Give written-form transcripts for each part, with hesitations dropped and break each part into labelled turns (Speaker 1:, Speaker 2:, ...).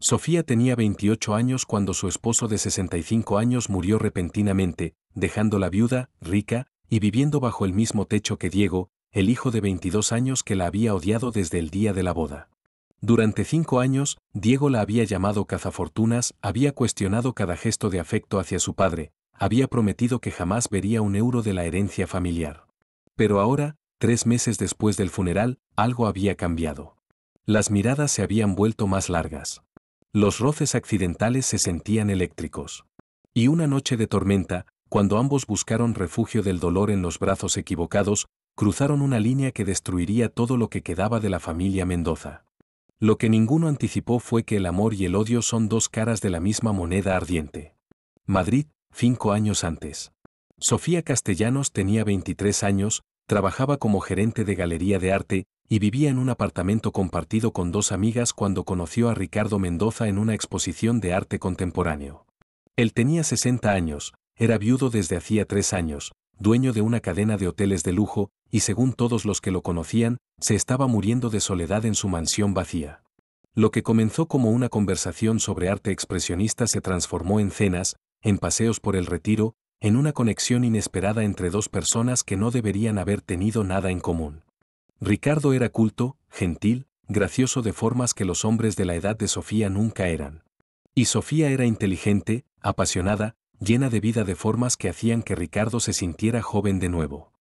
Speaker 1: Sofía tenía 28 años cuando su esposo de 65 años murió repentinamente, dejándola viuda, rica, y viviendo bajo el mismo techo que Diego, el hijo de 22 años que la había odiado desde el día de la boda. Durante 5 años, Diego la había llamado cazafortunas, había cuestionado cada gesto de afecto hacia su padre, había prometido que jamás vería un euro de la herencia familiar. Pero ahora, 3 meses después del funeral, algo había cambiado. Las miradas se habían vuelto más largas. Los roces accidentales se sentían eléctricos. Y una noche de tormenta, cuando ambos buscaron refugio del dolor en los brazos equivocados, cruzaron una línea que destruiría todo lo que quedaba de la familia Mendoza. Lo que ninguno anticipó fue que el amor y el odio son dos caras de la misma moneda ardiente. Madrid, 5 años antes. Sofía Castellanos tenía 23 años, trabajaba como gerente de galería de arte y vivía en un apartamento compartido con 2 amigas cuando conoció a Ricardo Mendoza en una exposición de arte contemporáneo. Él tenía 60 años, era viudo desde hacía 3 años, dueño de una cadena de hoteles de lujo, y según todos los que lo conocían, se estaba muriendo de soledad en su mansión vacía. Lo que comenzó como una conversación sobre arte expresionista se transformó en cenas, en paseos por el Retiro, en una conexión inesperada entre dos personas que no deberían haber tenido nada en común. Ricardo era culto, gentil, gracioso de formas que los hombres de la edad de Sofía nunca eran. Y Sofía era inteligente, apasionada, llena de vida de formas que hacían que Ricardo se sintiera joven de nuevo.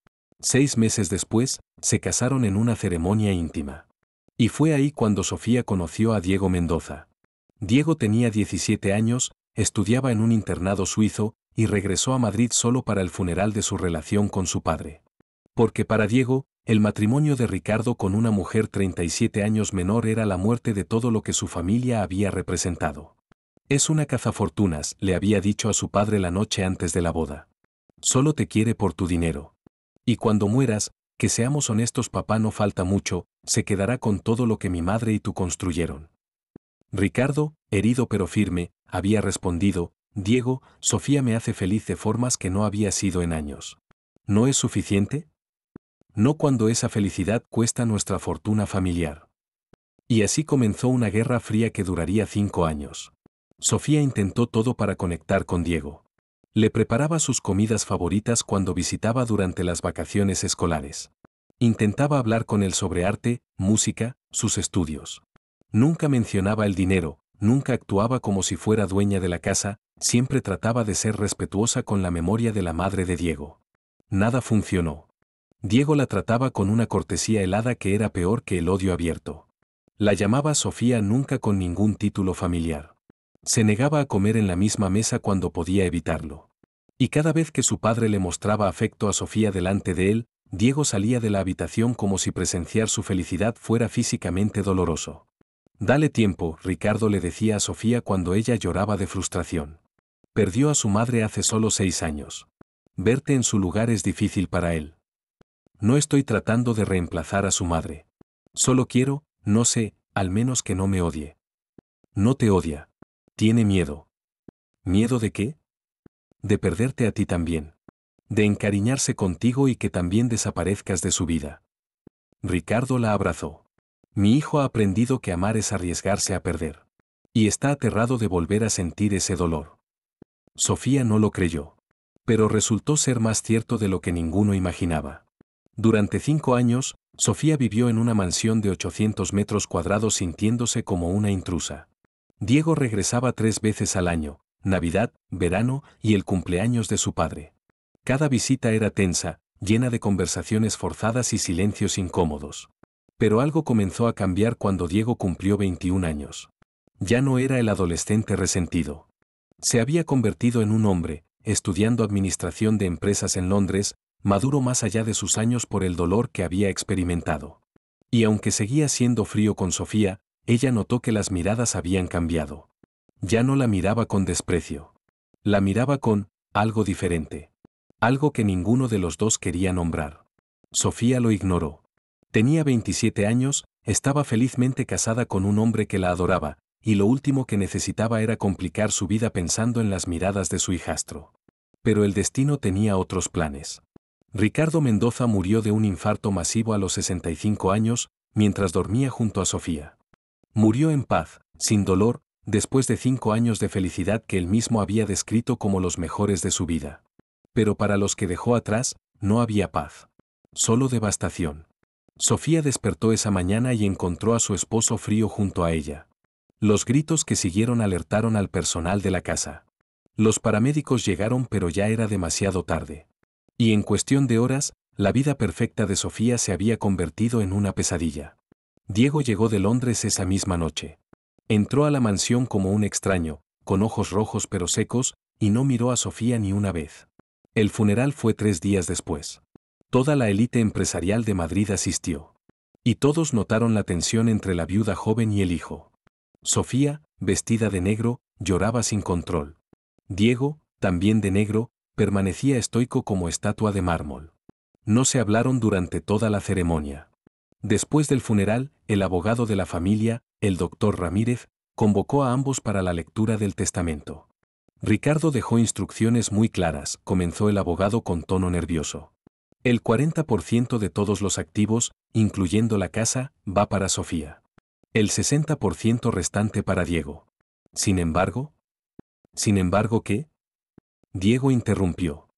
Speaker 1: 6 meses después, se casaron en una ceremonia íntima. Y fue ahí cuando Sofía conoció a Diego Mendoza. Diego tenía 17 años, estudiaba en un internado suizo, y regresó a Madrid solo para el funeral de su relación con su padre. Porque para Diego, el matrimonio de Ricardo con una mujer 37 años menor era la muerte de todo lo que su familia había representado. Es una cazafortunas, le había dicho a su padre la noche antes de la boda. Solo te quiere por tu dinero. Y cuando mueras, que seamos honestos, papá, no falta mucho, se quedará con todo lo que mi madre y tú construyeron. Ricardo, herido pero firme, había respondido: Diego, Sofía me hace feliz de formas que no había sido en años. ¿No es suficiente? No cuando esa felicidad cuesta nuestra fortuna familiar. Y así comenzó una guerra fría que duraría 5 años. Sofía intentó todo para conectar con Diego. Le preparaba sus comidas favoritas cuando visitaba durante las vacaciones escolares. Intentaba hablar con él sobre arte, música, sus estudios. Nunca mencionaba el dinero, nunca actuaba como si fuera dueña de la casa, siempre trataba de ser respetuosa con la memoria de la madre de Diego. Nada funcionó. Diego la trataba con una cortesía helada que era peor que el odio abierto. La llamaba Sofía nunca con ningún título familiar. Se negaba a comer en la misma mesa cuando podía evitarlo. Y cada vez que su padre le mostraba afecto a Sofía delante de él, Diego salía de la habitación como si presenciar su felicidad fuera físicamente doloroso. Dale tiempo, Ricardo le decía a Sofía cuando ella lloraba de frustración. Perdió a su madre hace solo 6 años. Verte en su lugar es difícil para él. No estoy tratando de reemplazar a su madre. Solo quiero, no sé, al menos que no me odie. No te odia. Tiene miedo. ¿Miedo de qué? De perderte a ti también. De encariñarse contigo y que también desaparezcas de su vida. Ricardo la abrazó. Mi hijo ha aprendido que amar es arriesgarse a perder. Y está aterrado de volver a sentir ese dolor. Sofía no lo creyó. Pero resultó ser más cierto de lo que ninguno imaginaba. Durante 5 años, Sofía vivió en una mansión de 800 metros cuadrados sintiéndose como una intrusa. Diego regresaba 3 veces al año, Navidad, verano y el cumpleaños de su padre. Cada visita era tensa, llena de conversaciones forzadas y silencios incómodos. Pero algo comenzó a cambiar cuando Diego cumplió 21 años. Ya no era el adolescente resentido. Se había convertido en un hombre, estudiando administración de empresas en Londres, maduro más allá de sus años por el dolor que había experimentado. Y aunque seguía siendo frío con Sofía, ella notó que las miradas habían cambiado. Ya no la miraba con desprecio. La miraba con algo diferente. Algo que ninguno de los dos quería nombrar. Sofía lo ignoró. Tenía 27 años, estaba felizmente casada con un hombre que la adoraba, y lo último que necesitaba era complicar su vida pensando en las miradas de su hijastro. Pero el destino tenía otros planes. Ricardo Mendoza murió de un infarto masivo a los 65 años, mientras dormía junto a Sofía. Murió en paz, sin dolor, después de 5 años de felicidad que él mismo había descrito como los mejores de su vida. Pero para los que dejó atrás, no había paz. Solo devastación. Sofía despertó esa mañana y encontró a su esposo frío junto a ella. Los gritos que siguieron alertaron al personal de la casa. Los paramédicos llegaron, pero ya era demasiado tarde. Y en cuestión de horas, la vida perfecta de Sofía se había convertido en una pesadilla. Diego llegó de Londres esa misma noche. Entró a la mansión como un extraño, con ojos rojos pero secos, y no miró a Sofía ni una vez. El funeral fue 3 días después. Toda la élite empresarial de Madrid asistió. Y todos notaron la tensión entre la viuda joven y el hijo. Sofía, vestida de negro, lloraba sin control. Diego, también de negro, permanecía estoico como estatua de mármol. No se hablaron durante toda la ceremonia. Después del funeral, el abogado de la familia, el doctor Ramírez, convocó a ambos para la lectura del testamento. Ricardo dejó instrucciones muy claras, comenzó el abogado con tono nervioso. El 40% de todos los activos, incluyendo la casa, va para Sofía. El 60% restante para Diego. Sin embargo, ¿qué? Diego interrumpió.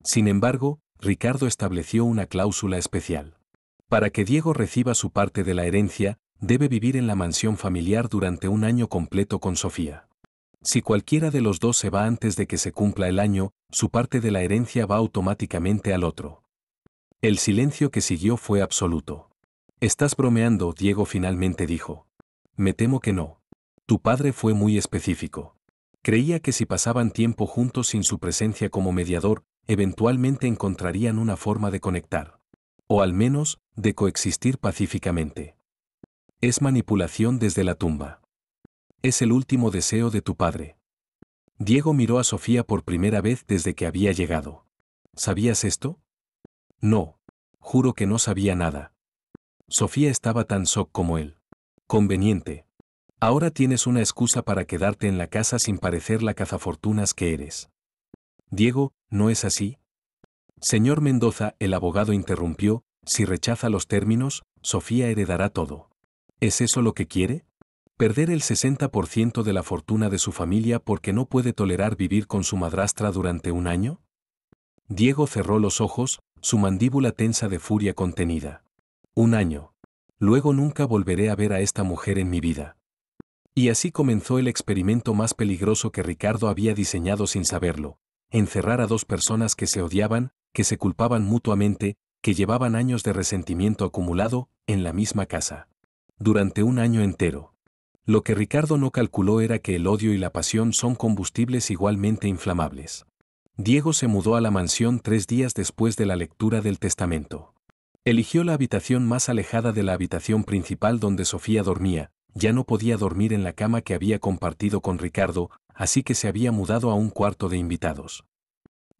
Speaker 1: Sin embargo, Ricardo estableció una cláusula especial. Para que Diego reciba su parte de la herencia, debe vivir en la mansión familiar durante un año completo con Sofía. Si cualquiera de los dos se va antes de que se cumpla el año, su parte de la herencia va automáticamente al otro. El silencio que siguió fue absoluto. «¿Estás bromeando?», Diego finalmente dijo. «Me temo que no. Tu padre fue muy específico. Creía que si pasaban tiempo juntos sin su presencia como mediador, eventualmente encontrarían una forma de conectar. O al menos, de coexistir pacíficamente. Es manipulación desde la tumba. Es el último deseo de tu padre». Diego miró a Sofía por primera vez desde que había llegado. «¿Sabías esto?» «No. Juro que no sabía nada». Sofía estaba tan shock como él. «Conveniente. Ahora tienes una excusa para quedarte en la casa sin parecer la cazafortunas que eres». «Diego, ¿no es así?». «Señor Mendoza», el abogado interrumpió, «si rechaza los términos, Sofía heredará todo». «¿Es eso lo que quiere? ¿Perder el 60% de la fortuna de su familia porque no puede tolerar vivir con su madrastra durante un año?». Diego cerró los ojos, su mandíbula tensa de furia contenida. «Un año. Luego nunca volveré a ver a esta mujer en mi vida». Y así comenzó el experimento más peligroso que Ricardo había diseñado sin saberlo: encerrar a dos personas que se odiaban, que se culpaban mutuamente, que llevaban años de resentimiento acumulado, en la misma casa. Durante un año entero. Lo que Ricardo no calculó era que el odio y la pasión son combustibles igualmente inflamables. Diego se mudó a la mansión 3 días después de la lectura del testamento. Eligió la habitación más alejada de la habitación principal donde Sofía dormía. Ya no podía dormir en la cama que había compartido con Ricardo, así que se había mudado a un cuarto de invitados.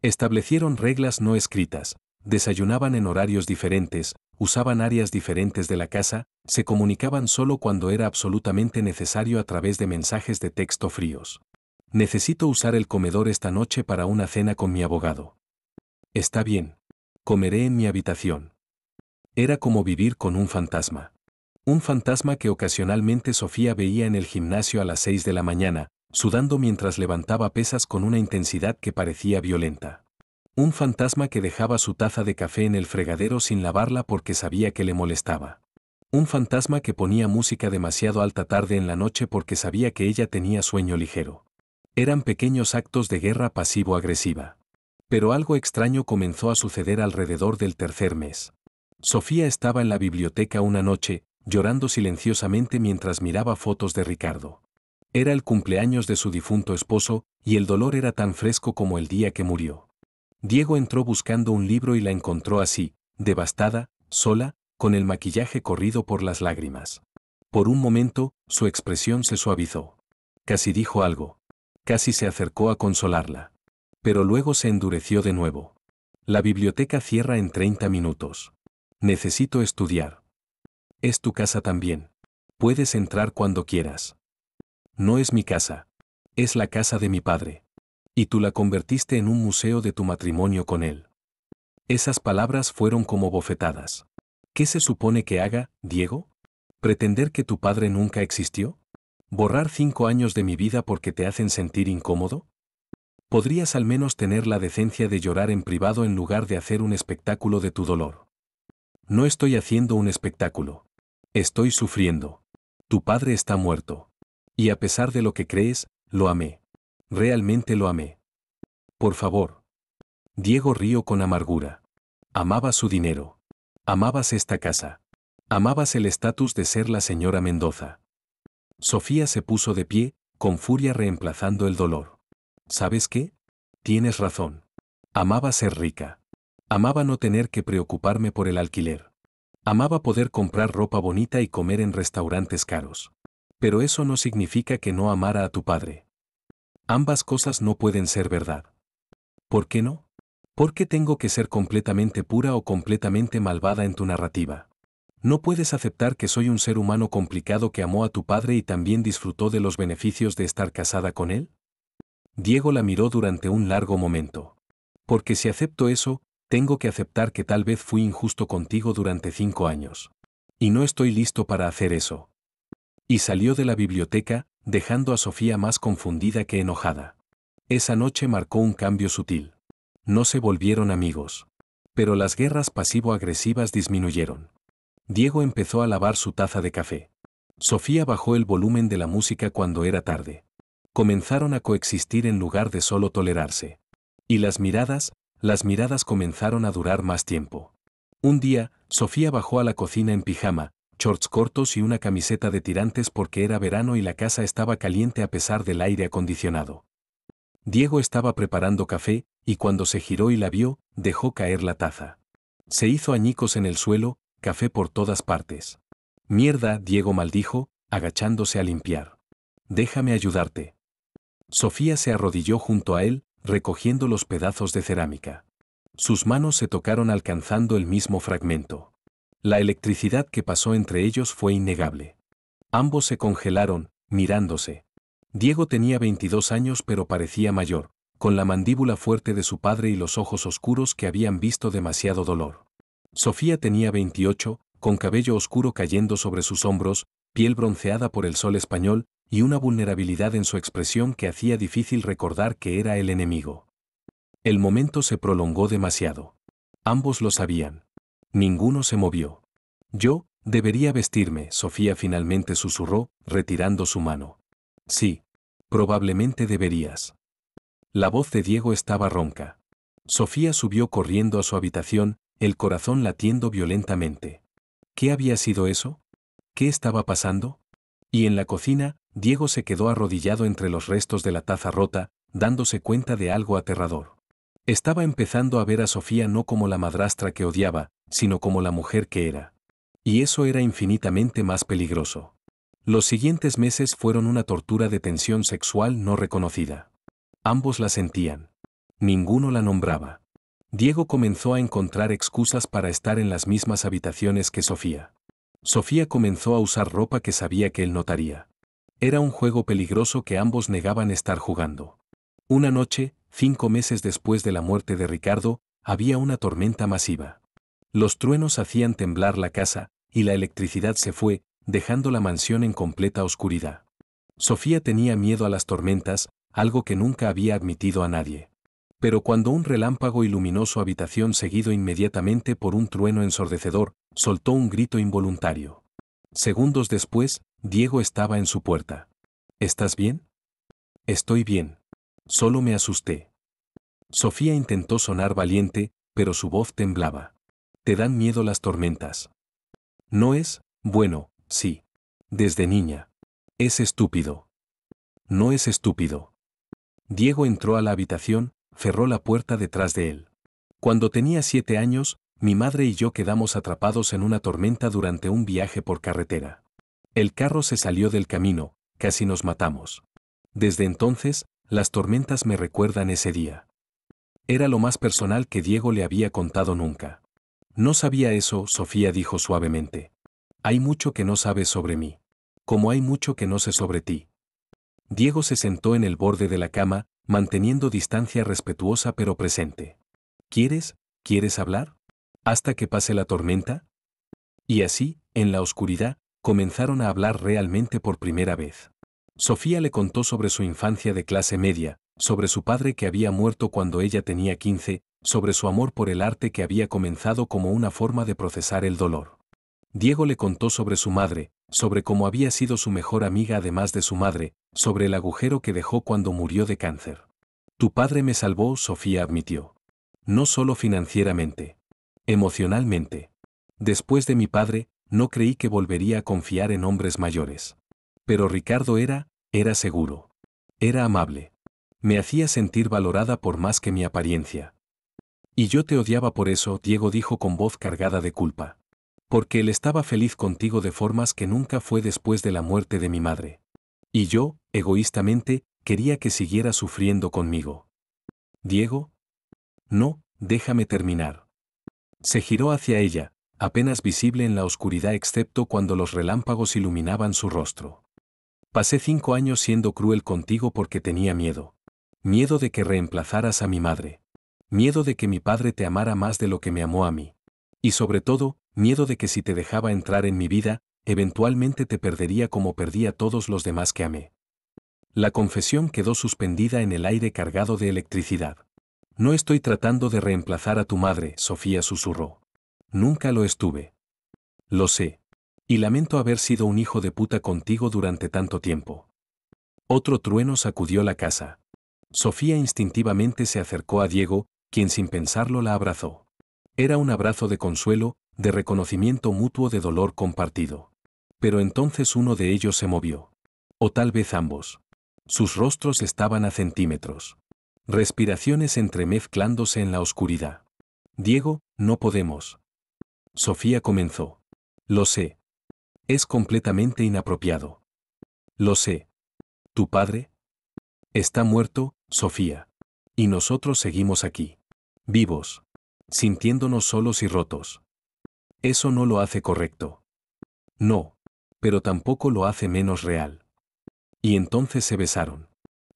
Speaker 1: Establecieron reglas no escritas, desayunaban en horarios diferentes, usaban áreas diferentes de la casa, se comunicaban solo cuando era absolutamente necesario a través de mensajes de texto fríos. «Necesito usar el comedor esta noche para una cena con mi abogado». «Está bien. Comeré en mi habitación». Era como vivir con un fantasma. Un fantasma que ocasionalmente Sofía veía en el gimnasio a las 6 de la mañana, sudando mientras levantaba pesas con una intensidad que parecía violenta. Un fantasma que dejaba su taza de café en el fregadero sin lavarla porque sabía que le molestaba. Un fantasma que ponía música demasiado alta tarde en la noche porque sabía que ella tenía sueño ligero. Eran pequeños actos de guerra pasivo-agresiva. Pero algo extraño comenzó a suceder alrededor del tercer mes. Sofía estaba en la biblioteca una noche, llorando silenciosamente mientras miraba fotos de Ricardo. Era el cumpleaños de su difunto esposo, y el dolor era tan fresco como el día que murió. Diego entró buscando un libro y la encontró así, devastada, sola, con el maquillaje corrido por las lágrimas. Por un momento, su expresión se suavizó. Casi dijo algo. Casi se acercó a consolarla. Pero luego se endureció de nuevo. «La biblioteca cierra en 30 minutos. Necesito estudiar». «Es tu casa también. Puedes entrar cuando quieras». «No es mi casa. Es la casa de mi padre. Y tú la convertiste en un museo de tu matrimonio con él». Esas palabras fueron como bofetadas. «¿Qué se supone que haga, Diego? ¿Pretender que tu padre nunca existió? ¿Borrar 5 años de mi vida porque te hacen sentir incómodo? ¿Podrías al menos tener la decencia de llorar en privado en lugar de hacer un espectáculo de tu dolor? No estoy haciendo un espectáculo. Estoy sufriendo. Tu padre está muerto. Y a pesar de lo que crees, lo amé. Realmente lo amé. Por favor. Diego rió con amargura. Amabas su dinero. Amabas esta casa. Amabas el estatus de ser la señora Mendoza. Sofía se puso de pie, con furia reemplazando el dolor. ¿Sabes qué? Tienes razón. Amaba ser rica. Amaba no tener que preocuparme por el alquiler. Amaba poder comprar ropa bonita y comer en restaurantes caros. Pero eso no significa que no amara a tu padre. Ambas cosas no pueden ser verdad. ¿Por qué no? ¿Por qué tengo que ser completamente pura o completamente malvada en tu narrativa? ¿No puedes aceptar que soy un ser humano complicado que amó a tu padre y también disfrutó de los beneficios de estar casada con él? Diego la miró durante un largo momento. Porque si acepto eso, tengo que aceptar que tal vez fui injusto contigo durante 5 años. Y no estoy listo para hacer eso. Y salió de la biblioteca, dejando a Sofía más confundida que enojada. Esa noche marcó un cambio sutil. No se volvieron amigos. Pero las guerras pasivo-agresivas disminuyeron. Diego empezó a lavar su taza de café. Sofía bajó el volumen de la música cuando era tarde. Comenzaron a coexistir en lugar de solo tolerarse. Y las miradas comenzaron a durar más tiempo. Un día, Sofía bajó a la cocina en pijama, shorts cortos y una camiseta de tirantes porque era verano y la casa estaba caliente a pesar del aire acondicionado. Diego estaba preparando café, y cuando se giró y la vio, dejó caer la taza. Se hizo añicos en el suelo, café por todas partes. Mierda, Diego maldijo, agachándose a limpiar. Déjame ayudarte. Sofía se arrodilló junto a él, recogiendo los pedazos de cerámica. Sus manos se tocaron alcanzando el mismo fragmento. La electricidad que pasó entre ellos fue innegable. Ambos se congelaron, mirándose. Diego tenía 22 años pero parecía mayor, con la mandíbula fuerte de su padre y los ojos oscuros que habían visto demasiado dolor. Sofía tenía 28, con cabello oscuro cayendo sobre sus hombros, piel bronceada por el sol español, y una vulnerabilidad en su expresión que hacía difícil recordar que era el enemigo. El momento se prolongó demasiado. Ambos lo sabían. Ninguno se movió. Yo, debería vestirme, Sofía finalmente susurró, retirando su mano. Sí. Probablemente deberías. La voz de Diego estaba ronca. Sofía subió corriendo a su habitación, el corazón latiendo violentamente. ¿Qué había sido eso? ¿Qué estaba pasando? Y en la cocina, Diego se quedó arrodillado entre los restos de la taza rota, dándose cuenta de algo aterrador. Estaba empezando a ver a Sofía no como la madrastra que odiaba, sino como la mujer que era. Y eso era infinitamente más peligroso. Los siguientes meses fueron una tortura de tensión sexual no reconocida. Ambos la sentían. Ninguno la nombraba. Diego comenzó a encontrar excusas para estar en las mismas habitaciones que Sofía. Sofía comenzó a usar ropa que sabía que él notaría. Era un juego peligroso que ambos negaban estar jugando. Una noche, 5 meses después de la muerte de Ricardo, había una tormenta masiva. Los truenos hacían temblar la casa, y la electricidad se fue, dejando la mansión en completa oscuridad. Sofía tenía miedo a las tormentas, algo que nunca había admitido a nadie. Pero cuando un relámpago iluminó su habitación seguido inmediatamente por un trueno ensordecedor, soltó un grito involuntario. Segundos después, Diego estaba en su puerta. ¿Estás bien? Estoy bien. Solo me asusté. Sofía intentó sonar valiente, pero su voz temblaba. ¿Te dan miedo las tormentas? No es, bueno, sí. Desde niña. Es estúpido. No es estúpido. Diego entró a la habitación, cerró la puerta detrás de él. Cuando tenía 7 años, mi madre y yo quedamos atrapados en una tormenta durante un viaje por carretera. El carro se salió del camino, casi nos matamos. Desde entonces, las tormentas me recuerdan ese día. Era lo más personal que Diego le había contado nunca. No sabía eso, Sofía dijo suavemente. Hay mucho que no sabes sobre mí. Como hay mucho que no sé sobre ti. Diego se sentó en el borde de la cama, manteniendo distancia respetuosa pero presente. ¿Quieres hablar? ¿Hasta que pase la tormenta? Y así, en la oscuridad, comenzaron a hablar realmente por primera vez. Sofía le contó sobre su infancia de clase media, sobre su padre que había muerto cuando ella tenía 15, sobre su amor por el arte que había comenzado como una forma de procesar el dolor. Diego le contó sobre su madre, sobre cómo había sido su mejor amiga además de su madre, sobre el agujero que dejó cuando murió de cáncer. Tu padre me salvó, Sofía admitió. No solo financieramente. Emocionalmente. Después de mi padre, no creí que volvería a confiar en hombres mayores. Pero Ricardo era seguro. Era amable. Me hacía sentir valorada por más que mi apariencia. Y yo te odiaba por eso, Diego dijo con voz cargada de culpa. Porque él estaba feliz contigo de formas que nunca fue después de la muerte de mi madre. Y yo, egoístamente, quería que siguiera sufriendo conmigo. Diego, no, déjame terminar. Se giró hacia ella, apenas visible en la oscuridad excepto cuando los relámpagos iluminaban su rostro. Pasé 5 años siendo cruel contigo porque tenía miedo. Miedo de que reemplazaras a mi madre. Miedo de que mi padre te amara más de lo que me amó a mí. Y sobre todo, miedo de que si te dejaba entrar en mi vida, eventualmente te perdería como perdí a todos los demás que amé. La confesión quedó suspendida en el aire cargado de electricidad. No estoy tratando de reemplazar a tu madre, Sofía susurró. Nunca lo estuve. Lo sé. Y lamento haber sido un hijo de puta contigo durante tanto tiempo. Otro trueno sacudió la casa. Sofía instintivamente se acercó a Diego, quien sin pensarlo la abrazó. Era un abrazo de consuelo, de reconocimiento mutuo de dolor compartido. Pero entonces uno de ellos se movió. O tal vez ambos. Sus rostros estaban a centímetros. Respiraciones entremezclándose en la oscuridad. Diego, no podemos. Sofía comenzó. Lo sé. Es completamente inapropiado. Lo sé. ¿Tu padre? Está muerto, Sofía. Y nosotros seguimos aquí. Vivos. Sintiéndonos solos y rotos. Eso no lo hace correcto. No. Pero tampoco lo hace menos real. Y entonces se besaron.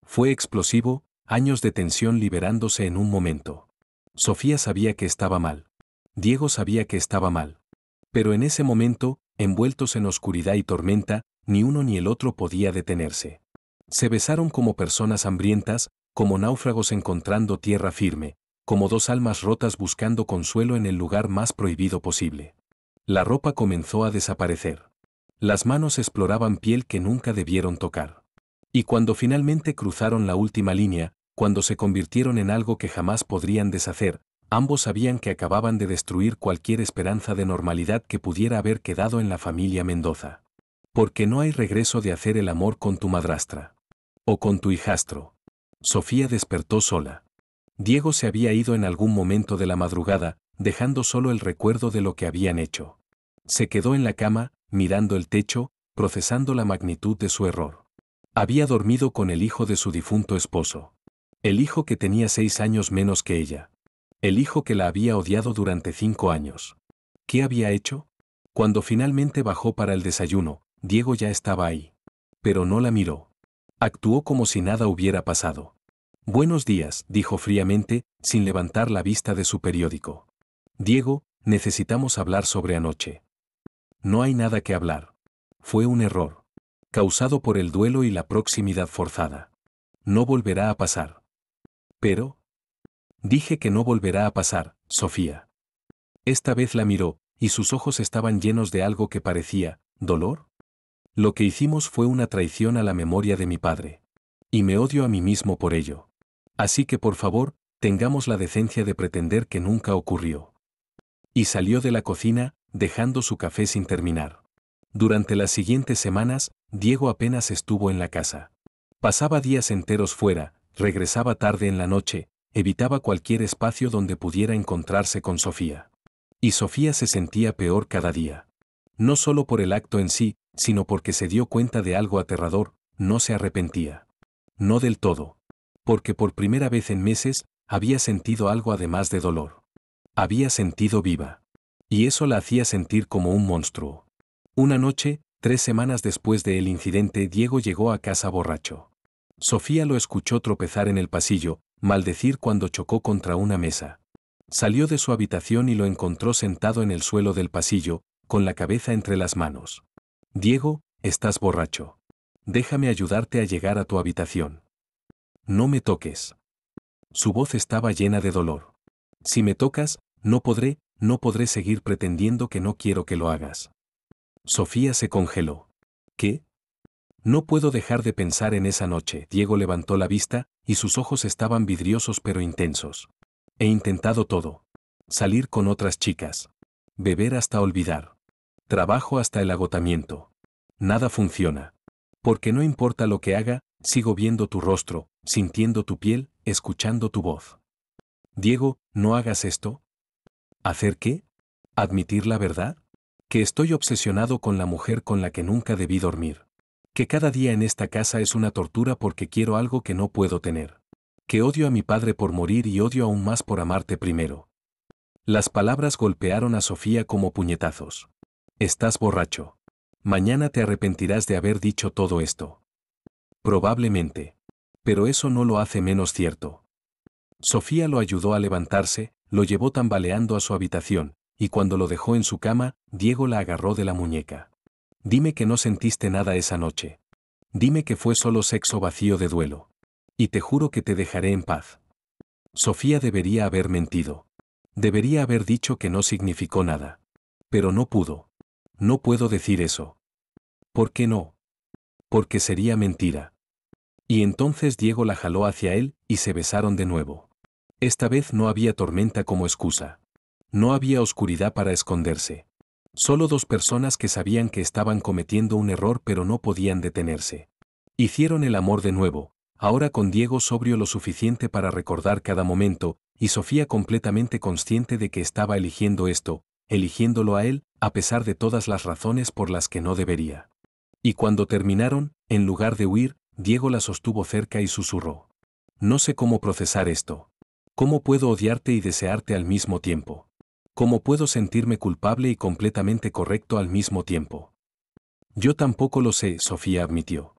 Speaker 1: Fue explosivo, años de tensión liberándose en un momento. Sofía sabía que estaba mal. Diego sabía que estaba mal. Pero en ese momento, envueltos en oscuridad y tormenta, ni uno ni el otro podía detenerse. Se besaron como personas hambrientas, como náufragos encontrando tierra firme, como dos almas rotas buscando consuelo en el lugar más prohibido posible. La ropa comenzó a desaparecer. Las manos exploraban piel que nunca debieron tocar. Y cuando finalmente cruzaron la última línea, cuando se convirtieron en algo que jamás podrían deshacer, ambos sabían que acababan de destruir cualquier esperanza de normalidad que pudiera haber quedado en la familia Mendoza. Porque no hay regreso de hacer el amor con tu madrastra. O con tu hijastro. Sofía despertó sola. Diego se había ido en algún momento de la madrugada, dejando solo el recuerdo de lo que habían hecho. Se quedó en la cama, mirando el techo, procesando la magnitud de su error. Había dormido con el hijo de su difunto esposo. El hijo que tenía 6 años menos que ella. El hijo que la había odiado durante 5 años. ¿Qué había hecho? Cuando finalmente bajó para el desayuno, Diego ya estaba ahí. Pero no la miró. Actuó como si nada hubiera pasado. Buenos días, dijo fríamente, sin levantar la vista de su periódico. Diego, necesitamos hablar sobre anoche. No hay nada que hablar. Fue un error. Causado por el duelo y la proximidad forzada. No volverá a pasar. Pero... Dije que no volverá a pasar, Sofía. Esta vez la miró, y sus ojos estaban llenos de algo que parecía, ¿dolor? Lo que hicimos fue una traición a la memoria de mi padre. Y me odio a mí mismo por ello. Así que por favor, tengamos la decencia de pretender que nunca ocurrió. Y salió de la cocina, dejando su café sin terminar. Durante las siguientes semanas, Diego apenas estuvo en la casa. Pasaba días enteros fuera, regresaba tarde en la noche, evitaba cualquier espacio donde pudiera encontrarse con Sofía. Y Sofía se sentía peor cada día. No solo por el acto en sí, sino porque se dio cuenta de algo aterrador, no se arrepentía. No del todo. Porque por primera vez en meses, había sentido algo además de dolor. Había sentido viva. Y eso la hacía sentir como un monstruo. Una noche, 3 semanas después del incidente, Diego llegó a casa borracho. Sofía lo escuchó tropezar en el pasillo, maldecir cuando chocó contra una mesa. Salió de su habitación y lo encontró sentado en el suelo del pasillo, con la cabeza entre las manos. Diego, estás borracho. Déjame ayudarte a llegar a tu habitación. No me toques. Su voz estaba llena de dolor. Si me tocas, no podré seguir pretendiendo que no quiero que lo hagas. Sofía se congeló. ¿Qué? No puedo dejar de pensar en esa noche. Diego levantó la vista, y sus ojos estaban vidriosos pero intensos. He intentado todo. Salir con otras chicas. Beber hasta olvidar. Trabajo hasta el agotamiento. Nada funciona. Porque no importa lo que haga, sigo viendo tu rostro, sintiendo tu piel, escuchando tu voz. Diego, no hagas esto. ¿Hacer qué? ¿Admitir la verdad? Que estoy obsesionado con la mujer con la que nunca debí dormir. Que cada día en esta casa es una tortura porque quiero algo que no puedo tener. Que odio a mi padre por morir y odio aún más por amarte primero. Las palabras golpearon a Sofía como puñetazos. Estás borracho. Mañana te arrepentirás de haber dicho todo esto. Probablemente. Pero eso no lo hace menos cierto. Sofía lo ayudó a levantarse, lo llevó tambaleando a su habitación, y cuando lo dejó en su cama, Diego la agarró de la muñeca. Dime que no sentiste nada esa noche. Dime que fue solo sexo vacío de duelo. Y te juro que te dejaré en paz. Sofía debería haber mentido. Debería haber dicho que no significó nada. Pero no pudo. No puedo decir eso. ¿Por qué no? Porque sería mentira. Y entonces Diego la jaló hacia él, y se besaron de nuevo. Esta vez no había tormenta como excusa. No había oscuridad para esconderse. Solo dos personas que sabían que estaban cometiendo un error pero no podían detenerse. Hicieron el amor de nuevo, ahora con Diego sobrio lo suficiente para recordar cada momento, y Sofía completamente consciente de que estaba eligiendo esto, eligiéndolo a él, a pesar de todas las razones por las que no debería. Y cuando terminaron, en lugar de huir, Diego la sostuvo cerca y susurró. No sé cómo procesar esto. ¿Cómo puedo odiarte y desearte al mismo tiempo? ¿Cómo puedo sentirme culpable y completamente correcto al mismo tiempo? Yo tampoco lo sé, Sofía admitió.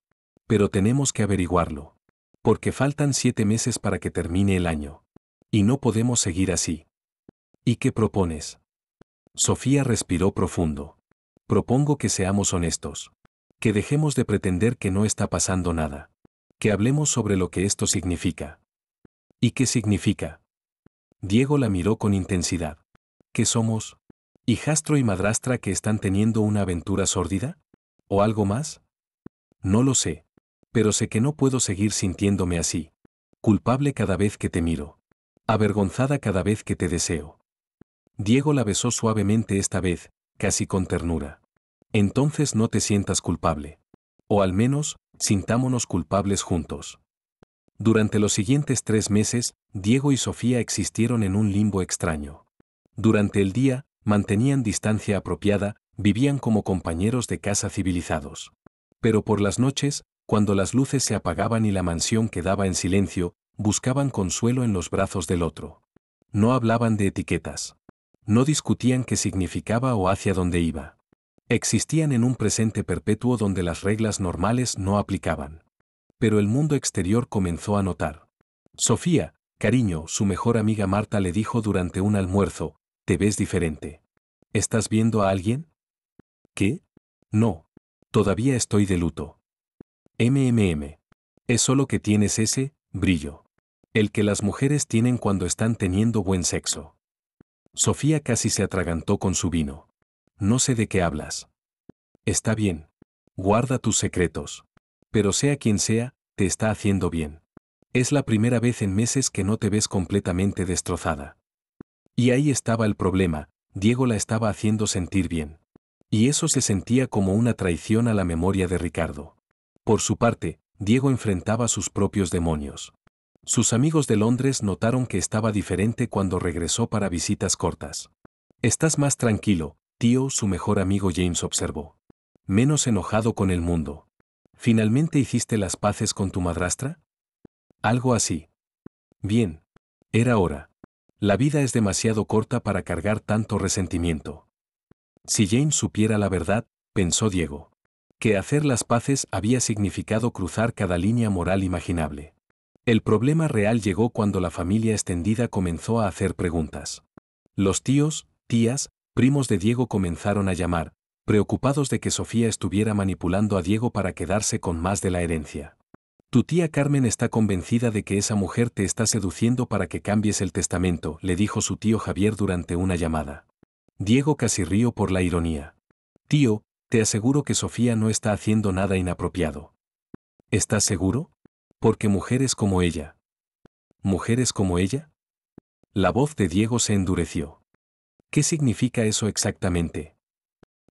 Speaker 1: Pero tenemos que averiguarlo. Porque faltan 7 meses para que termine el año. Y no podemos seguir así. ¿Y qué propones? Sofía respiró profundo. Propongo que seamos honestos. Que dejemos de pretender que no está pasando nada. Que hablemos sobre lo que esto significa. ¿Y qué significa? Diego la miró con intensidad. ¿Qué somos? ¿Hijastro y madrastra que están teniendo una aventura sórdida? ¿O algo más? No lo sé. Pero sé que no puedo seguir sintiéndome así. Culpable cada vez que te miro. Avergonzada cada vez que te deseo. Diego la besó suavemente esta vez, casi con ternura. Entonces no te sientas culpable. O al menos, sintámonos culpables juntos. Durante los siguientes 3 meses, Diego y Sofía existieron en un limbo extraño. Durante el día, mantenían distancia apropiada, vivían como compañeros de casa civilizados. Pero por las noches, cuando las luces se apagaban y la mansión quedaba en silencio, buscaban consuelo en los brazos del otro. No hablaban de etiquetas. No discutían qué significaba o hacia dónde iba. Existían en un presente perpetuo donde las reglas normales no aplicaban. Pero el mundo exterior comenzó a notar. Sofía, cariño, su mejor amiga Marta le dijo durante un almuerzo, te ves diferente. ¿Estás viendo a alguien? ¿Qué? No. Todavía estoy de luto. Es solo que tienes ese brillo. El que las mujeres tienen cuando están teniendo buen sexo. Sofía casi se atragantó con su vino. No sé de qué hablas. Está bien. Guarda tus secretos. Pero sea quien sea, te está haciendo bien. Es la primera vez en meses que no te ves completamente destrozada. Y ahí estaba el problema, Diego la estaba haciendo sentir bien. Y eso se sentía como una traición a la memoria de Ricardo. Por su parte, Diego enfrentaba sus propios demonios. Sus amigos de Londres notaron que estaba diferente cuando regresó para visitas cortas. Estás más tranquilo, tío, su mejor amigo James observó. Menos enojado con el mundo. ¿Finalmente hiciste las paces con tu madrastra? Algo así. Bien. Era hora. La vida es demasiado corta para cargar tanto resentimiento. Si James supiera la verdad, pensó Diego. Que hacer las paces había significado cruzar cada línea moral imaginable. El problema real llegó cuando la familia extendida comenzó a hacer preguntas. Los tíos, tías, primos de Diego comenzaron a llamar, preocupados de que Sofía estuviera manipulando a Diego para quedarse con más de la herencia. Tu tía Carmen está convencida de que esa mujer te está seduciendo para que cambies el testamento, le dijo su tío Javier durante una llamada. Diego casi rió por la ironía. Tío, te aseguro que Sofía no está haciendo nada inapropiado. ¿Estás seguro? Porque mujeres como ella. ¿Mujeres como ella? La voz de Diego se endureció. ¿Qué significa eso exactamente?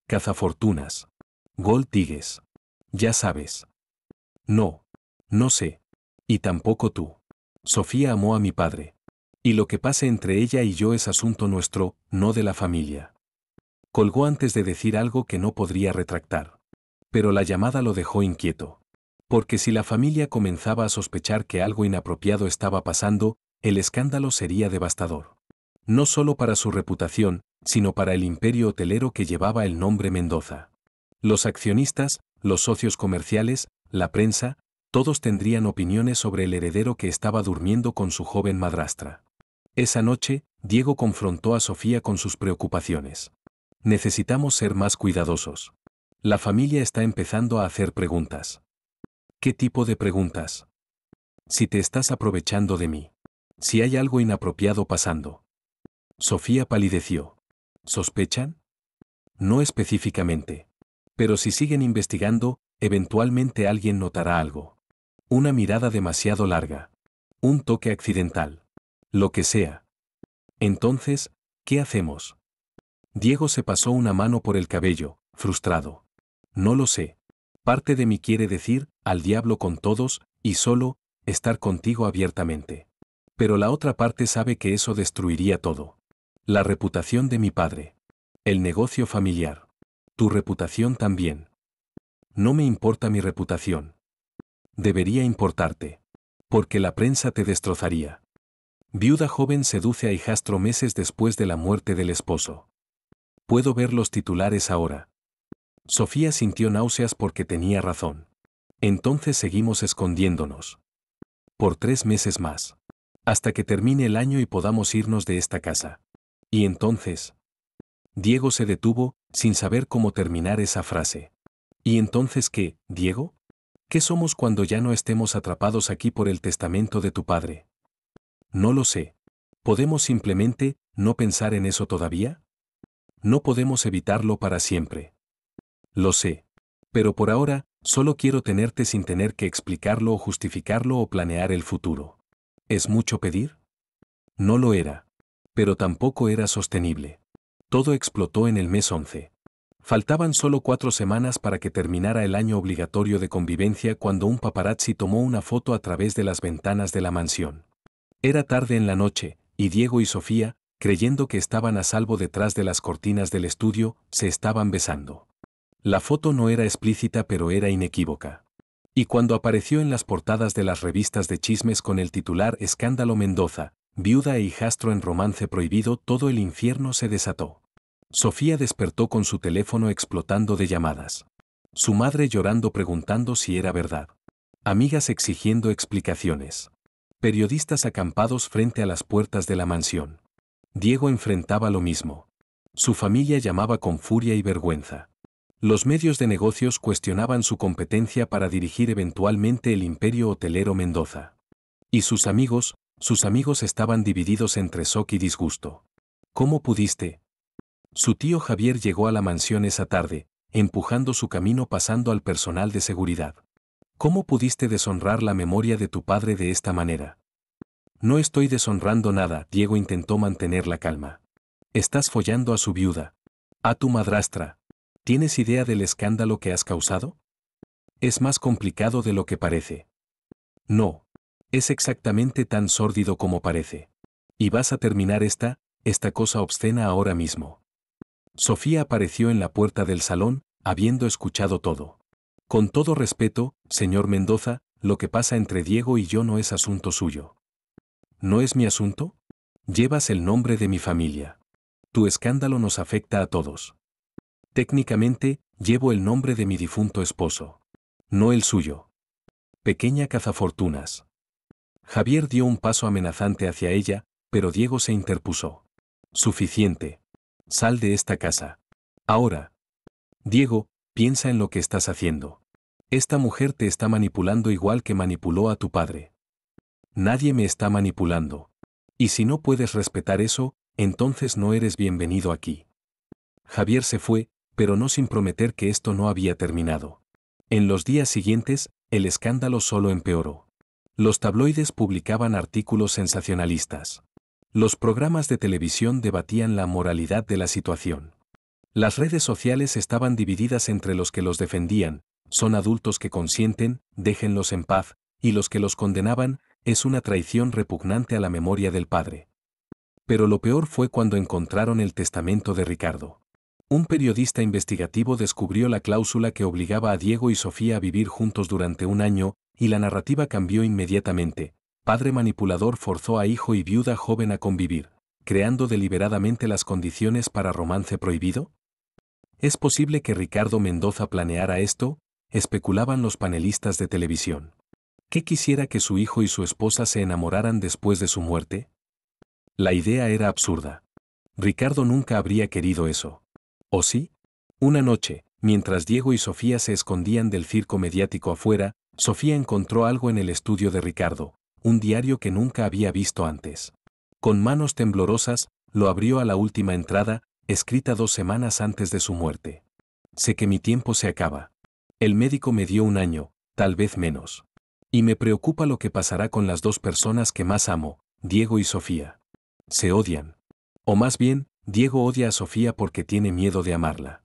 Speaker 1: Cazafortunas. Gold diggers. Ya sabes. No. No sé. Y tampoco tú. Sofía amó a mi padre. Y lo que pase entre ella y yo es asunto nuestro, no de la familia. Colgó antes de decir algo que no podría retractar. Pero la llamada lo dejó inquieto. Porque si la familia comenzaba a sospechar que algo inapropiado estaba pasando, el escándalo sería devastador. No solo para su reputación, sino para el imperio hotelero que llevaba el nombre Mendoza. Los accionistas, los socios comerciales, la prensa, todos tendrían opiniones sobre el heredero que estaba durmiendo con su joven madrastra. Esa noche, Diego confrontó a Sofía con sus preocupaciones. Necesitamos ser más cuidadosos. La familia está empezando a hacer preguntas. ¿Qué tipo de preguntas? Si te estás aprovechando de mí. Si hay algo inapropiado pasando. Sofía palideció. ¿Sospechan? No específicamente. Pero si siguen investigando, eventualmente alguien notará algo. Una mirada demasiado larga. Un toque accidental. Lo que sea. Entonces, ¿qué hacemos? Diego se pasó una mano por el cabello, frustrado. No lo sé. Parte de mí quiere decir, al diablo con todos, y solo, estar contigo abiertamente. Pero la otra parte sabe que eso destruiría todo. La reputación de mi padre. El negocio familiar. Tu reputación también. No me importa mi reputación. Debería importarte. Porque la prensa te destrozaría. Viuda joven seduce a hijastro meses después de la muerte del esposo. Puedo ver los titulares ahora. Sofía sintió náuseas porque tenía razón. Entonces seguimos escondiéndonos. Por 3 meses más. Hasta que termine el año y podamos irnos de esta casa. Y entonces... Diego se detuvo, sin saber cómo terminar esa frase. ¿Y entonces qué, Diego? ¿Qué somos cuando ya no estemos atrapados aquí por el testamento de tu padre? No lo sé. ¿Podemos simplemente no pensar en eso todavía? No podemos evitarlo para siempre. Lo sé. Pero por ahora, solo quiero tenerte sin tener que explicarlo o justificarlo o planear el futuro. ¿Es mucho pedir? No lo era. Pero tampoco era sostenible. Todo explotó en el mes 11. Faltaban solo 4 semanas para que terminara el año obligatorio de convivencia cuando un paparazzi tomó una foto a través de las ventanas de la mansión. Era tarde en la noche, y Diego y Sofía, creyendo que estaban a salvo detrás de las cortinas del estudio, se estaban besando. La foto no era explícita pero era inequívoca. Y cuando apareció en las portadas de las revistas de chismes con el titular Escándalo Mendoza, viuda e hijastro en romance prohibido, todo el infierno se desató. Sofía despertó con su teléfono explotando de llamadas. Su madre llorando preguntando si era verdad. Amigas exigiendo explicaciones. Periodistas acampados frente a las puertas de la mansión. Diego enfrentaba lo mismo. Su familia llamaba con furia y vergüenza. Los medios de negocios cuestionaban su competencia para dirigir eventualmente el imperio hotelero Mendoza. Y sus amigos estaban divididos entre shock y disgusto. ¿Cómo pudiste? Su tío Javier llegó a la mansión esa tarde, empujando su camino pasando al personal de seguridad. ¿Cómo pudiste deshonrar la memoria de tu padre de esta manera? No estoy deshonrando nada, Diego intentó mantener la calma. Estás follando a su viuda. A tu madrastra. ¿Tienes idea del escándalo que has causado? Es más complicado de lo que parece. No. Es exactamente tan sórdido como parece. Y vas a terminar esta cosa obscena ahora mismo. Sofía apareció en la puerta del salón, habiendo escuchado todo. Con todo respeto, señor Mendoza, lo que pasa entre Diego y yo no es asunto suyo. ¿No es mi asunto? Llevas el nombre de mi familia. Tu escándalo nos afecta a todos. Técnicamente, llevo el nombre de mi difunto esposo. No el suyo. Pequeña cazafortunas. Javier dio un paso amenazante hacia ella, pero Diego se interpuso. Suficiente. Sal de esta casa. Ahora. Diego, piensa en lo que estás haciendo. Esta mujer te está manipulando igual que manipuló a tu padre. Nadie me está manipulando. Y si no puedes respetar eso, entonces no eres bienvenido aquí. Javier se fue, pero no sin prometer que esto no había terminado. En los días siguientes, el escándalo solo empeoró. Los tabloides publicaban artículos sensacionalistas. Los programas de televisión debatían la moralidad de la situación. Las redes sociales estaban divididas entre los que los defendían, son adultos que consienten, déjenlos en paz, y los que los condenaban, es una traición repugnante a la memoria del padre. Pero lo peor fue cuando encontraron el testamento de Ricardo. Un periodista investigativo descubrió la cláusula que obligaba a Diego y Sofía a vivir juntos durante un año, y la narrativa cambió inmediatamente. Padre manipulador forzó a hijo y viuda joven a convivir, creando deliberadamente las condiciones para romance prohibido. ¿Es posible que Ricardo Mendoza planeara esto?, especulaban los panelistas de televisión. ¿Qué quisiera que su hijo y su esposa se enamoraran después de su muerte? La idea era absurda. Ricardo nunca habría querido eso. ¿O sí? Una noche, mientras Diego y Sofía se escondían del circo mediático afuera, Sofía encontró algo en el estudio de Ricardo, un diario que nunca había visto antes. Con manos temblorosas, lo abrió a la última entrada, escrita 2 semanas antes de su muerte. Sé que mi tiempo se acaba. El médico me dio un año, tal vez menos. Y me preocupa lo que pasará con las 2 personas que más amo, Diego y Sofía. Se odian. O más bien, Diego odia a Sofía porque tiene miedo de amarla.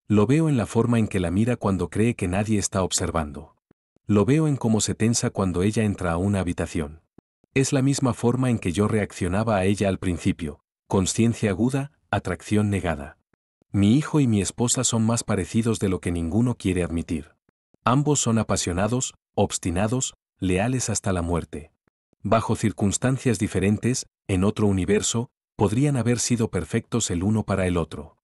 Speaker 1: Lo veo en la forma en que la mira cuando cree que nadie está observando. Lo veo en cómo se tensa cuando ella entra a una habitación. Es la misma forma en que yo reaccionaba a ella al principio, consciencia aguda, atracción negada. Mi hijo y mi esposa son más parecidos de lo que ninguno quiere admitir. Ambos son apasionados, obstinados, leales hasta la muerte. Bajo circunstancias diferentes, en otro universo, podrían haber sido perfectos el uno para el otro.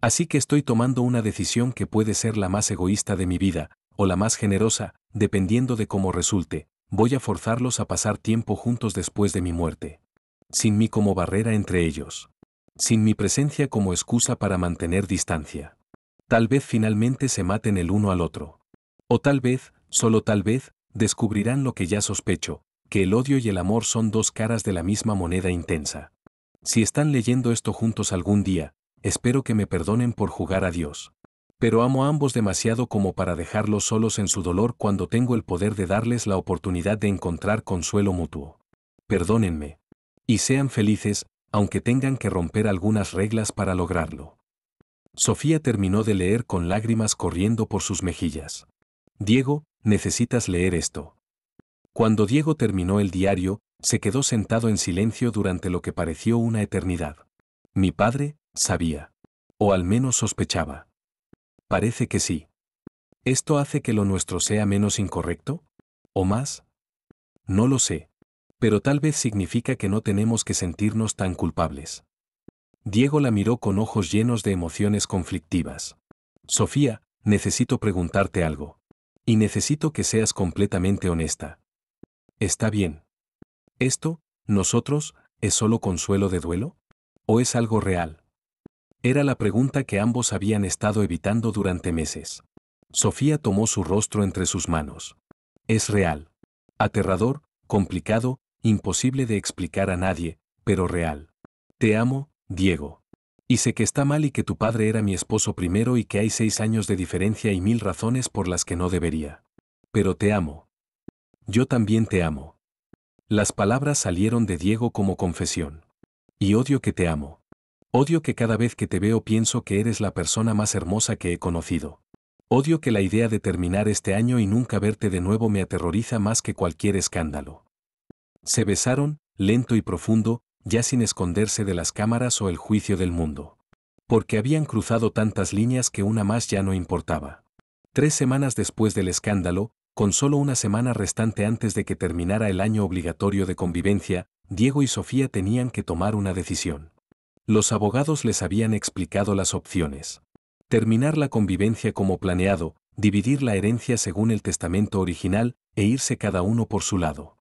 Speaker 1: Así que estoy tomando una decisión que puede ser la más egoísta de mi vida, o la más generosa, dependiendo de cómo resulte. Voy a forzarlos a pasar tiempo juntos después de mi muerte. Sin mí como barrera entre ellos. Sin mi presencia como excusa para mantener distancia. Tal vez finalmente se maten el uno al otro. O tal vez, solo tal vez, descubrirán lo que ya sospecho, que el odio y el amor son 2 caras de la misma moneda intensa. Si están leyendo esto juntos algún día, espero que me perdonen por jugar a Dios. Pero amo a ambos demasiado como para dejarlos solos en su dolor cuando tengo el poder de darles la oportunidad de encontrar consuelo mutuo. Perdónenme. Y sean felices, aunque tengan que romper algunas reglas para lograrlo. Sofía terminó de leer con lágrimas corriendo por sus mejillas. Diego, necesitas leer esto. Cuando Diego terminó el diario, se quedó sentado en silencio durante lo que pareció una eternidad. Mi padre, sabía. O al menos sospechaba. Parece que sí. ¿Esto hace que lo nuestro sea menos incorrecto? ¿O más? No lo sé. Pero tal vez significa que no tenemos que sentirnos tan culpables. Diego la miró con ojos llenos de emociones conflictivas. Sofía, necesito preguntarte algo. Y necesito que seas completamente honesta. ¿Está bien? ¿Esto, nosotros, es solo consuelo de duelo? ¿O es algo real? Era la pregunta que ambos habían estado evitando durante meses. Sofía tomó su rostro entre sus manos. Es real. Aterrador, complicado, imposible de explicar a nadie, pero real. Te amo, Diego. Y sé que está mal y que tu padre era mi esposo primero y que hay 6 años de diferencia y 1000 razones por las que no debería. Pero te amo. Yo también te amo. Las palabras salieron de Diego como confesión. Y odio que te amo. Odio que cada vez que te veo pienso que eres la persona más hermosa que he conocido. Odio que la idea de terminar este año y nunca verte de nuevo me aterroriza más que cualquier escándalo. Se besaron, lento y profundo, ya sin esconderse de las cámaras o el juicio del mundo. Porque habían cruzado tantas líneas que una más ya no importaba. 3 semanas después del escándalo, con solo una semana restante antes de que terminara el año obligatorio de convivencia, Diego y Sofía tenían que tomar una decisión. Los abogados les habían explicado las opciones. Terminar la convivencia como planeado, dividir la herencia según el testamento original e irse cada uno por su lado.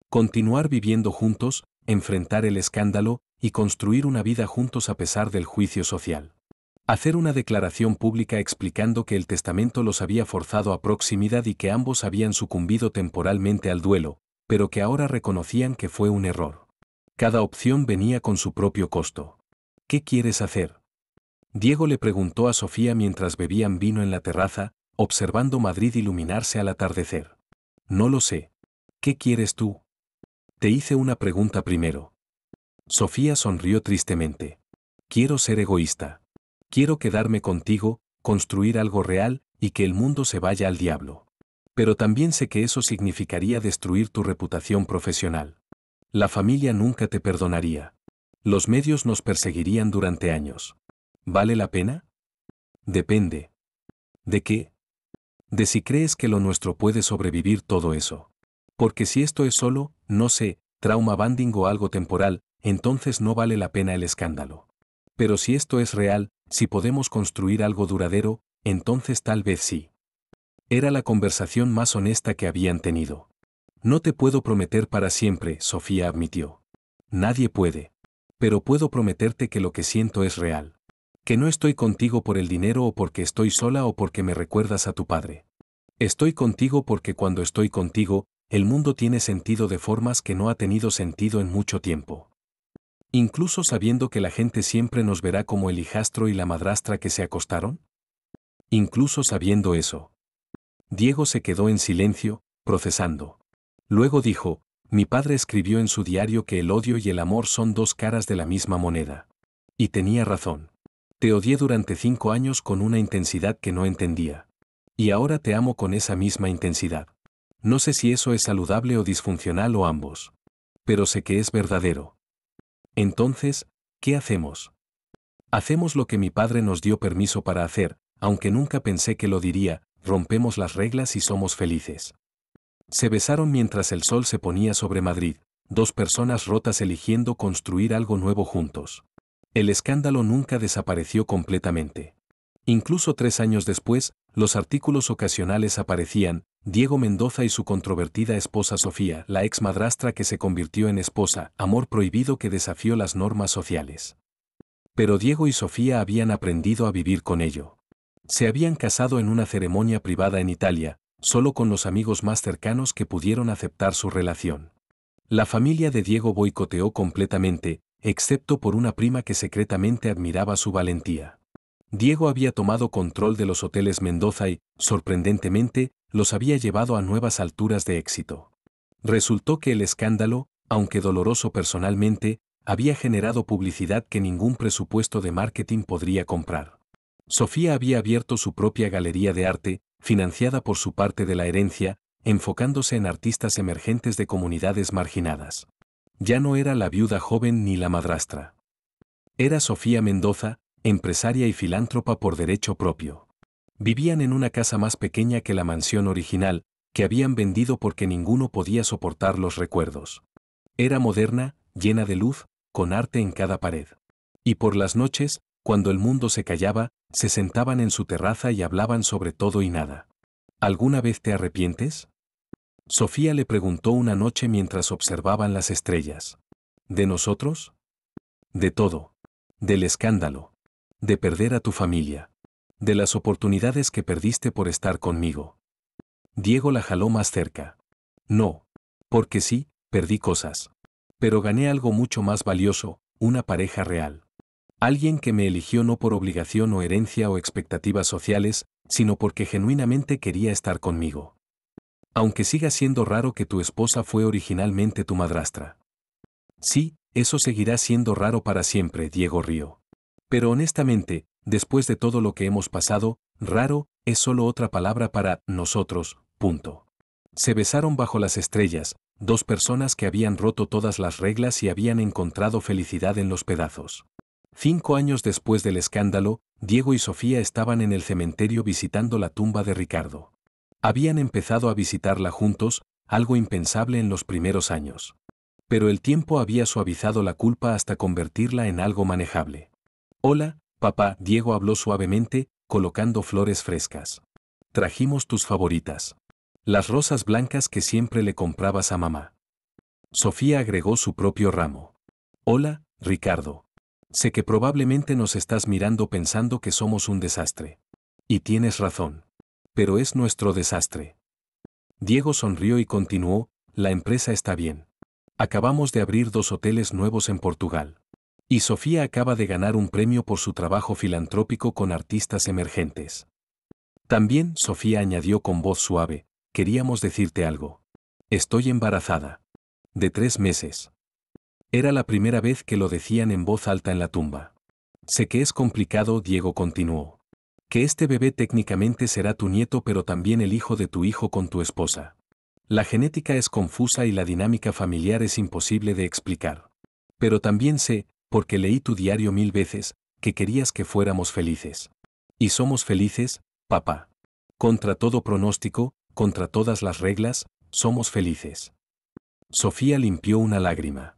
Speaker 1: Continuar viviendo juntos, enfrentar el escándalo y construir una vida juntos a pesar del juicio social. Hacer una declaración pública explicando que el testamento los había forzado a proximidad y que ambos habían sucumbido temporalmente al duelo, pero que ahora reconocían que fue un error. Cada opción venía con su propio costo. ¿Qué quieres hacer? Diego le preguntó a Sofía mientras bebían vino en la terraza, observando Madrid iluminarse al atardecer. No lo sé. ¿Qué quieres tú? Te hice una pregunta primero. Sofía sonrió tristemente. Quiero ser egoísta. Quiero quedarme contigo, construir algo real y que el mundo se vaya al diablo. Pero también sé que eso significaría destruir tu reputación profesional. La familia nunca te perdonaría. Los medios nos perseguirían durante años. ¿Vale la pena? Depende. ¿De qué? De si crees que lo nuestro puede sobrevivir todo eso. Porque si esto es solo, no sé, trauma bonding o algo temporal, entonces no vale la pena el escándalo. Pero si esto es real, si podemos construir algo duradero, entonces tal vez sí. Era la conversación más honesta que habían tenido. No te puedo prometer para siempre, Sofía admitió. Nadie puede. Pero puedo prometerte que lo que siento es real. Que no estoy contigo por el dinero o porque estoy sola o porque me recuerdas a tu padre. Estoy contigo porque cuando estoy contigo, el mundo tiene sentido de formas que no ha tenido sentido en mucho tiempo. Incluso sabiendo que la gente siempre nos verá como el hijastro y la madrastra que se acostaron. Incluso sabiendo eso. Diego se quedó en silencio, procesando. Luego dijo, mi padre escribió en su diario que el odio y el amor son dos caras de la misma moneda. Y tenía razón. Te odié durante 5 años con una intensidad que no entendía. Y ahora te amo con esa misma intensidad. No sé si eso es saludable o disfuncional o ambos. Pero sé que es verdadero. Entonces, ¿qué hacemos? Hacemos lo que mi padre nos dio permiso para hacer, aunque nunca pensé que lo diría, rompemos las reglas y somos felices. Se besaron mientras el sol se ponía sobre Madrid, dos personas rotas eligiendo construir algo nuevo juntos. El escándalo nunca desapareció completamente. Incluso 3 años después, los artículos ocasionales aparecían, Diego Mendoza y su controvertida esposa Sofía, la ex madrastra que se convirtió en esposa, amor prohibido que desafió las normas sociales. Pero Diego y Sofía habían aprendido a vivir con ello. Se habían casado en una ceremonia privada en Italia, solo con los amigos más cercanos que pudieron aceptar su relación. La familia de Diego boicoteó completamente, excepto por una prima que secretamente admiraba su valentía. Diego había tomado control de los hoteles Mendoza y, sorprendentemente, los había llevado a nuevas alturas de éxito. Resultó que el escándalo, aunque doloroso personalmente, había generado publicidad que ningún presupuesto de marketing podría comprar. Sofía había abierto su propia galería de arte, financiada por su parte de la herencia, enfocándose en artistas emergentes de comunidades marginadas. Ya no era la viuda joven ni la madrastra. Era Sofía Mendoza, empresaria y filántropa por derecho propio. Vivían en una casa más pequeña que la mansión original, que habían vendido porque ninguno podía soportar los recuerdos. Era moderna, llena de luz, con arte en cada pared. Y por las noches, cuando el mundo se callaba, se sentaban en su terraza y hablaban sobre todo y nada. ¿Alguna vez te arrepientes? Sofía le preguntó una noche mientras observaban las estrellas. ¿De nosotros? De todo. Del escándalo. De perder a tu familia. De las oportunidades que perdiste por estar conmigo. Diego la jaló más cerca. No. Porque sí, perdí cosas. Pero gané algo mucho más valioso, una pareja real. Alguien que me eligió no por obligación o herencia o expectativas sociales, sino porque genuinamente quería estar conmigo. Aunque siga siendo raro que tu esposa fue originalmente tu madrastra. Sí, eso seguirá siendo raro para siempre, Diego rió. Pero honestamente, después de todo lo que hemos pasado, raro es solo otra palabra para nosotros, punto. Se besaron bajo las estrellas, dos personas que habían roto todas las reglas y habían encontrado felicidad en los pedazos. 5 años después del escándalo, Diego y Sofía estaban en el cementerio visitando la tumba de Ricardo. Habían empezado a visitarla juntos, algo impensable en los primeros años. Pero el tiempo había suavizado la culpa hasta convertirla en algo manejable. Hola, papá, Diego habló suavemente, colocando flores frescas. Trajimos tus favoritas. Las rosas blancas que siempre le comprabas a mamá. Sofía agregó su propio ramo. Hola, Ricardo. Sé que probablemente nos estás mirando pensando que somos un desastre. Y tienes razón. Pero es nuestro desastre. Diego sonrió y continuó, la empresa está bien. Acabamos de abrir 2 hoteles nuevos en Portugal. Y Sofía acaba de ganar un premio por su trabajo filantrópico con artistas emergentes. También, Sofía añadió con voz suave, queríamos decirte algo. Estoy embarazada. De 3 meses. Era la primera vez que lo decían en voz alta en la tumba. Sé que es complicado, Diego continuó. Que este bebé técnicamente será tu nieto pero también el hijo de tu hijo con tu esposa. La genética es confusa y la dinámica familiar es imposible de explicar. Pero también sé, porque leí tu diario 1000 veces, que querías que fuéramos felices. Y somos felices, papá. Contra todo pronóstico, contra todas las reglas, somos felices. Sofía limpió una lágrima.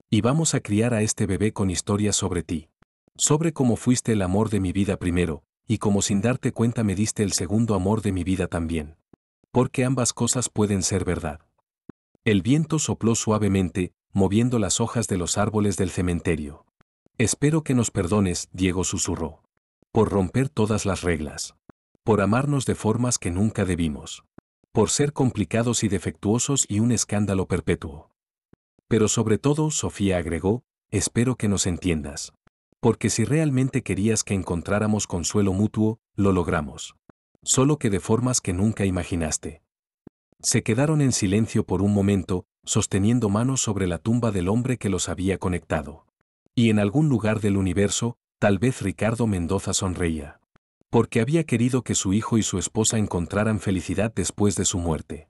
Speaker 1: Y vamos a criar a este bebé con historias sobre ti. Sobre cómo fuiste el amor de mi vida primero, y cómo sin darte cuenta me diste el segundo amor de mi vida también. Porque ambas cosas pueden ser verdad. El viento sopló suavemente, moviendo las hojas de los árboles del cementerio. Espero que nos perdones, Diego susurró. Por romper todas las reglas. Por amarnos de formas que nunca debimos. Por ser complicados y defectuosos y un escándalo perpetuo. Pero sobre todo, Sofía agregó, espero que nos entiendas. Porque si realmente querías que encontráramos consuelo mutuo, lo logramos. Solo que de formas que nunca imaginaste. Se quedaron en silencio por un momento, sosteniendo manos sobre la tumba del hombre que los había conectado. Y en algún lugar del universo, tal vez Ricardo Mendoza sonreía. Porque había querido que su hijo y su esposa encontraran felicidad después de su muerte.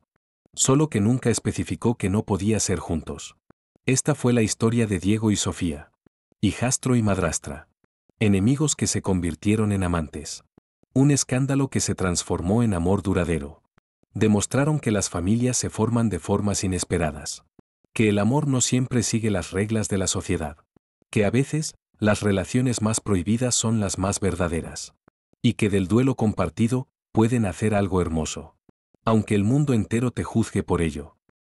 Speaker 1: Solo que nunca especificó que no podía ser juntos. Esta fue la historia de Diego y Sofía. Hijastro y madrastra. Enemigos que se convirtieron en amantes. Un escándalo que se transformó en amor duradero. Demostraron que las familias se forman de formas inesperadas. Que el amor no siempre sigue las reglas de la sociedad. Que a veces, las relaciones más prohibidas son las más verdaderas. Y que del duelo compartido, pueden hacer algo hermoso. Aunque el mundo entero te juzgue por ello.